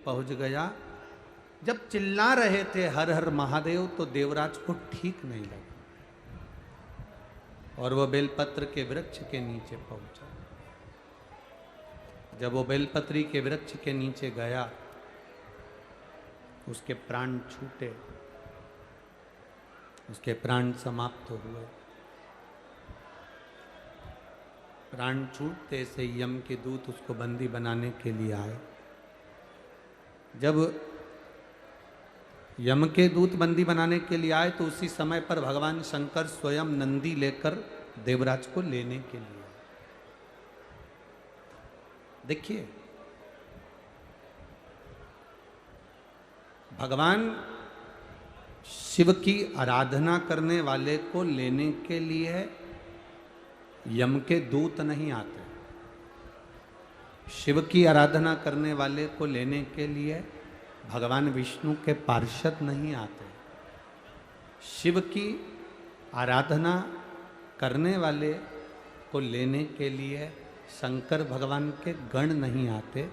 पहुंच गया। जब चिल्ला रहे थे हर हर महादेव तो देवराज को ठीक नहीं लगा और वो बेलपत्र के वृक्ष के नीचे पहुंचा। जब वो बेलपत्री के वृक्ष के नीचे गया उसके प्राण छूटे, उसके प्राण समाप्त हुए। प्राण छूटते से यम के दूत उसको बंदी बनाने के लिए आए। जब यम के दूत बंदी बनाने के लिए आए तो उसी समय पर भगवान शंकर स्वयं नंदी लेकर देवराज को लेने के लिए आए। देखिए, भगवान शिव की आराधना करने वाले को लेने के लिए यम के दूत नहीं आते। शिव की आराधना करने वाले को लेने के लिए भगवान विष्णु के पार्षद नहीं आते। शिव की आराधना करने वाले को लेने के लिए शंकर भगवान के गण नहीं आते।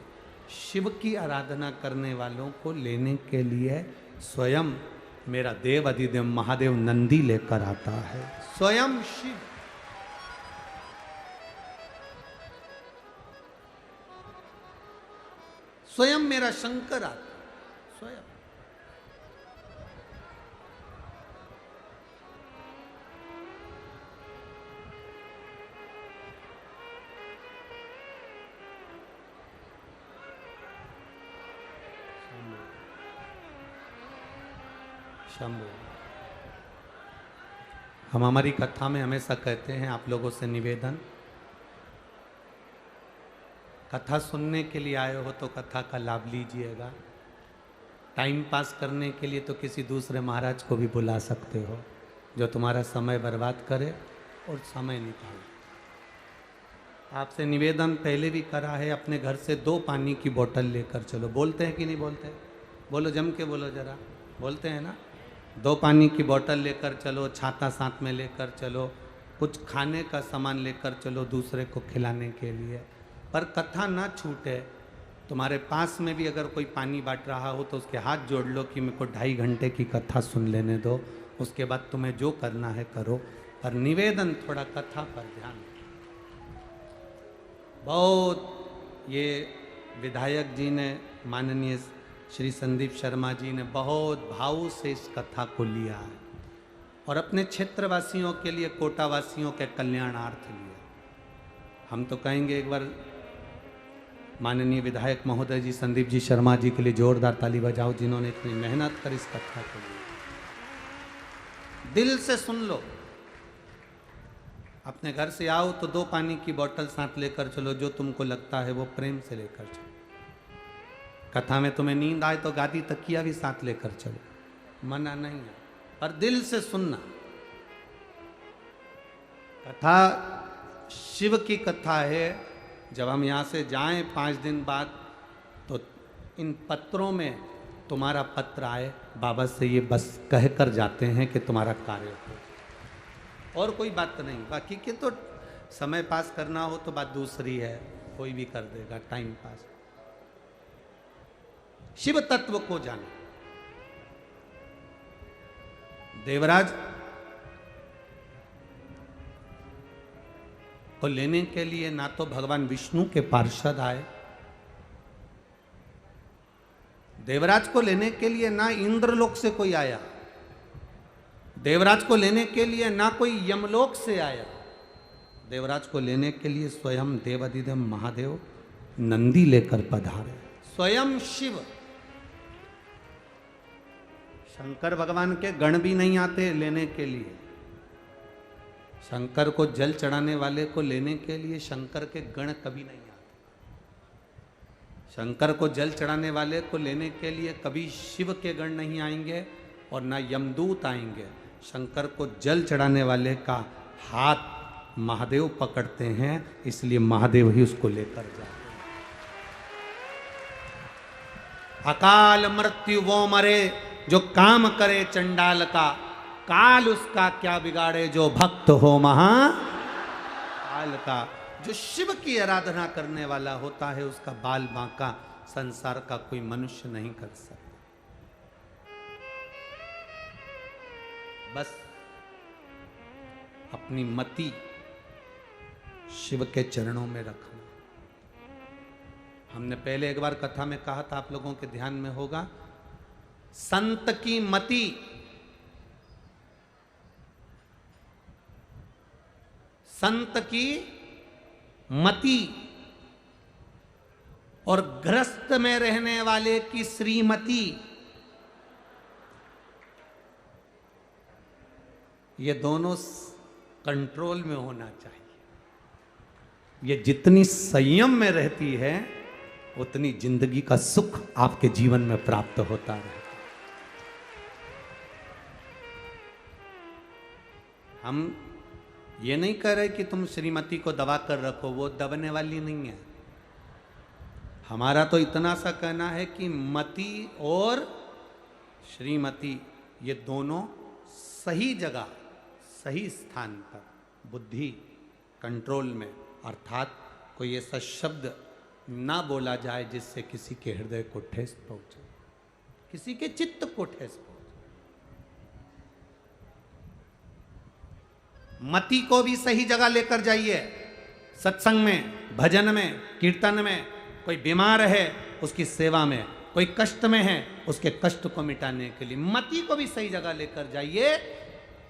शिव की आराधना करने वालों को लेने के लिए स्वयं मेरा देव अधिदेव महादेव नंदी लेकर आता है। स्वयं शिव, स्वयं मेरा शंकर आता, स्वयं। शंभु। हम हमारी कथा में हमेशा कहते हैं, आप लोगों से निवेदन, कथा सुनने के लिए आए हो तो कथा का लाभ लीजिएगा। टाइम पास करने के लिए तो किसी दूसरे महाराज को भी बुला सकते हो जो तुम्हारा समय बर्बाद करे और समय निकाले। आपसे निवेदन पहले भी करा है, अपने घर से 2 पानी की बोतल लेकर चलो। बोलते हैं कि नहीं बोलते? बोलो, जम के बोलो जरा। बोलते हैं ना? 2 पानी की बोतल लेकर चलो, छाता साथ में लेकर चलो, कुछ खाने का सामान लेकर चलो दूसरे को खिलाने के लिए। पर कथा ना छूटे। तुम्हारे पास में भी अगर कोई पानी बांट रहा हो तो उसके हाथ जोड़ लो कि मेरे को 2.5 घंटे की कथा सुन लेने दो, उसके बाद तुम्हें जो करना है करो। पर निवेदन, थोड़ा कथा पर ध्यान। बहुत ये विधायक जी ने, माननीय श्री संदीप शर्मा जी ने बहुत भाव से इस कथा को लिया है और अपने क्षेत्रवासियों के लिए, कोटावासियों के कल्याणार्थ लिया। हम तो कहेंगे एक बार माननीय विधायक महोदय जी संदीप जी शर्मा जी के लिए जोरदार ताली बजाओ, जिन्होंने इतनी मेहनत कर इस कथा को लिया। दिल से सुन लो। अपने घर से आओ तो 2 पानी की बोतल साथ लेकर चलो, जो तुमको लगता है वो प्रेम से लेकर चलो। कथा में तुम्हें नींद आए तो गादी तकिया भी साथ लेकर चलो, मना नहीं है, पर दिल से सुनना। कथा शिव की कथा है। जब हम यहाँ से जाएं 5 दिन बाद तो इन पत्रों में तुम्हारा पत्र आए, बाबा से ये बस कह कर जाते हैं कि तुम्हारा कार्य हो, और कोई बात नहीं। बाकी के तो समय पास करना हो तो बात दूसरी है, कोई भी कर देगा टाइम पास। शिव तत्व को जानो। देवराज को लेने के लिए ना तो भगवान विष्णु के पार्षद आए, देवराज को लेने के लिए ना इंद्रलोक से कोई आया, देवराज को लेने के लिए ना कोई यमलोक से आया। देवराज को लेने के लिए स्वयं देवाधिदेव महादेव नंदी लेकर पधारे। स्वयं शिव। शंकर भगवान के गण भी नहीं आते लेने के लिए। शंकर को जल चढ़ाने वाले को लेने के लिए शंकर के गण कभी नहीं आते। शंकर को जल चढ़ाने वाले को लेने के लिए कभी शिव के गण नहीं आएंगे और ना यमदूत आएंगे। शंकर को जल चढ़ाने वाले का हाथ महादेव पकड़ते हैं, इसलिए महादेव ही उसको लेकर जाते हैं। अकाल मृत्यु वो मरे जो काम करे चंडाल का, काल उसका क्या बिगाड़े जो भक्त हो महाकाल का। जो शिव की आराधना करने वाला होता है उसका बाल बांका, संसार का कोई मनुष्य नहीं कर सकता। बस अपनी मति शिव के चरणों में रखना। हमने पहले एक बार कथा में कहा था, आप लोगों के ध्यान में होगा, संत की मति संत की मति और गृहस्थ में रहने वाले की श्रीमती, ये दोनों कंट्रोल में होना चाहिए। ये जितनी संयम में रहती है उतनी जिंदगी का सुख आपके जीवन में प्राप्त होता है। हम ये नहीं कह रहे कि तुम श्रीमती को दबा कर रखो, वो दबने वाली नहीं है। हमारा तो इतना सा कहना है कि मति और श्रीमती ये दोनों सही जगह सही स्थान पर, बुद्धि कंट्रोल में, अर्थात कोई ऐसा शब्द ना बोला जाए जिससे किसी के हृदय को ठेस पहुंचे, किसी के चित्त को ठेस पहुंचे। मति को भी सही जगह लेकर जाइए। सत्संग में, भजन में, कीर्तन में, कोई बीमार है उसकी सेवा में, कोई कष्ट में है उसके कष्ट को मिटाने के लिए मति को भी सही जगह लेकर जाइए,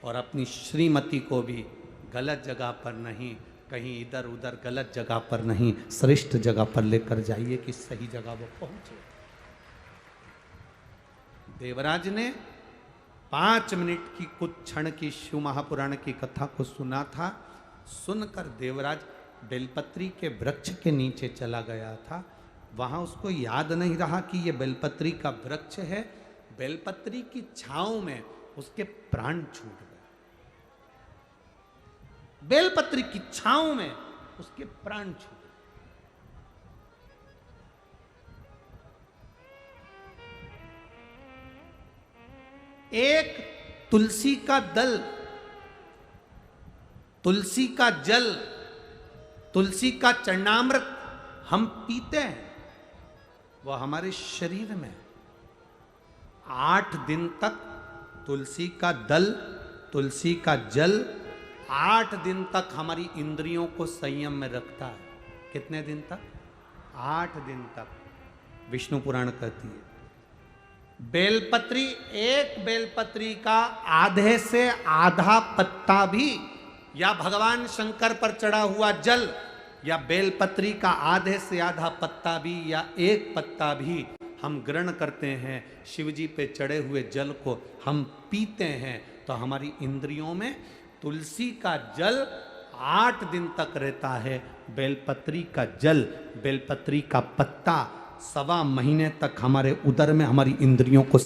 और अपनी श्रीमती को भी गलत जगह पर नहीं, कहीं इधर उधर गलत जगह पर नहीं, श्रेष्ठ जगह पर लेकर जाइए कि सही जगह वो पहुंचे। देवराज ने 5 मिनट की कुछ क्षण की शिव महापुराण की कथा को सुना था। सुनकर देवराज बेलपत्री के वृक्ष के नीचे चला गया था। वहां उसको याद नहीं रहा कि ये बेलपत्री का वृक्ष है। बेलपत्री की छांव में उसके प्राण छूट गए। बेलपत्री की छांव में उसके प्राण छूट गए। एक तुलसी का दल, तुलसी का जल, तुलसी का चरणामृत हम पीते हैं, वह हमारे शरीर में 8 दिन तक तुलसी का दल, तुलसी का जल 8 दिन तक हमारी इंद्रियों को संयम में रखता है। कितने दिन तक? 8 दिन तक। विष्णु पुराण कहती है बेलपत्री, एक बेलपत्री का आधे से आधा पत्ता भी, या भगवान शंकर पर चढ़ा हुआ जल, या बेलपत्री का आधे से आधा पत्ता भी, या एक पत्ता भी हम ग्रहण करते हैं, शिवजी पे चढ़े हुए जल को हम पीते हैं, तो हमारी इंद्रियों में तुलसी का जल 8 दिन तक रहता है। बेलपत्री का जल, बेलपत्री का पत्ता 1.25 महीने तक हमारे उदर में हमारी इंद्रियों को